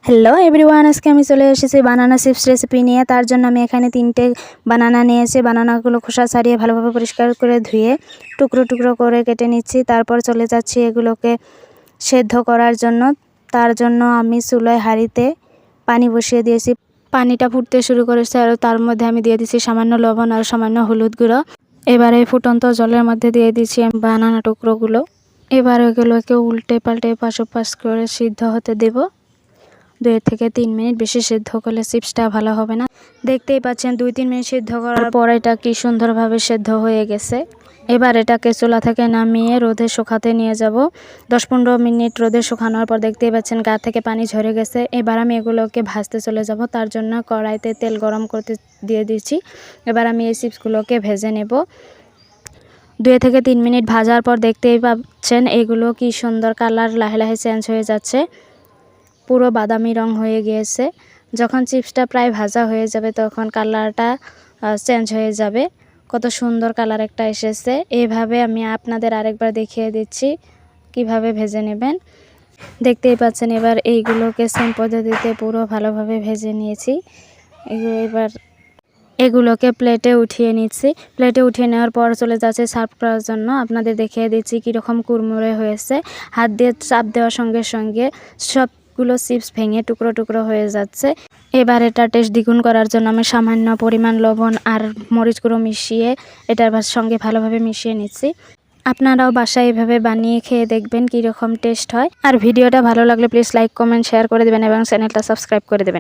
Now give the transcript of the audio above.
Hello everyone, আজকে আমি চলে এসেছি বানানা চিপস রেসিপি নিয়ে। তার জন্য আমি এখানে 3টে বানানা নিয়েছি। বানানাগুলো খোসা ছাড়িয়ে ভালোভাবে পরিষ্কার করে ধুয়ে টুকরো টুকরো করে কেটে নিচ্ছি। তারপর চলে যাচ্ছি এগুলোকে সেদ্ধ করার জন্য। তার জন্য আমি চুলায় হাঁড়িতে পানি বসিয়ে দিয়েছি। পানিটা ফুটতে শুরু করেছে আর তার মধ্যে আমি দিয়ে দিচ্ছি সামান্য লবণ আর সামান্য হলুদ গুঁড়ো। এবার এই ফুটন্ত জলের মধ্যে দিয়ে দিচ্ছি বানানা টুকরোগুলো। এবার এগুলোকে উল্টে পাল্টে পাশ করে সিদ্ধ হতে দেব। 2 থেকে 3 মিনিট, বেশি সিদ্ধ করলে চিপসটা ভালো হবে না। দেখতেই পাচ্ছেন 2-3 মিনিট সিদ্ধ করার পর এটা কি সুন্দরভাবে সিদ্ধ হয়ে গেছে। এবার এটাকে চুলা থেকে নামিয়ে রোদে শুকাতে নিয়ে যাব। 10-15 মিনিট রোদে শুকানোর পর দেখতেই পাচ্ছেন গা থেকে পানি ঝরে গেছে। এবার আমি এগুলোকে ভাজতে চলে যাব। তার জন্য কড়াইতে তেল গরম করতে দিয়ে দিচ্ছি। এবার আমি এই চিপসগুলোকে ভেজে নেব। 2 থেকে 3 মিনিট ভাজার পর দেখতেই পাচ্ছেন এগুলো কি সুন্দর কালার লাহে লাহে চেঞ্জ হয়ে যাচ্ছে, পুরো বাদামি রং হয়ে গিয়েছে। যখন চিপসটা প্রায় ভাজা হয়ে যাবে তখন কালারটা চেঞ্জ হয়ে যাবে। কত সুন্দর কালার একটা এসেছে। এইভাবে আমি আপনাদের আরেকবার দেখিয়ে দিচ্ছি কিভাবে ভেজে নেবেন। দেখতেই পাচ্ছেন এবার এইগুলোকে সেম পদ্ধতিতে পুরো ভালোভাবে ভেজে নিয়েছি। এবার এগুলোকে প্লেটে উঠিয়ে নিচ্ছি। প্লেটে উঠিয়ে নেওয়ার পর চলে যাচ্ছে সার্ভ করার জন্য। আপনাদের দেখিয়ে দিচ্ছি কীরকম কুরমুরে হয়েছে। হাত দিয়ে চাপ দেওয়ার সঙ্গে সঙ্গে সবগুলো চিপস ভেঙে টুকরো টুকরো হয়ে যাচ্ছে। এবার এটা টেস্ট দ্বিগুণ করার জন্য আমি সামান্য পরিমাণ লবণ আর মরিচ গুঁড়ো মিশিয়ে এটার সঙ্গে ভালোভাবে মিশিয়ে নিচ্ছি। আপনারাও বাসায় এভাবে বানিয়ে খেয়ে দেখবেন কীরকম টেস্ট হয়। আর ভিডিওটা ভালো লাগলে প্লিজ লাইক, কমেন্ট, শেয়ার করে দেবেন এবং চ্যানেলটা সাবস্ক্রাইব করে দেবেন।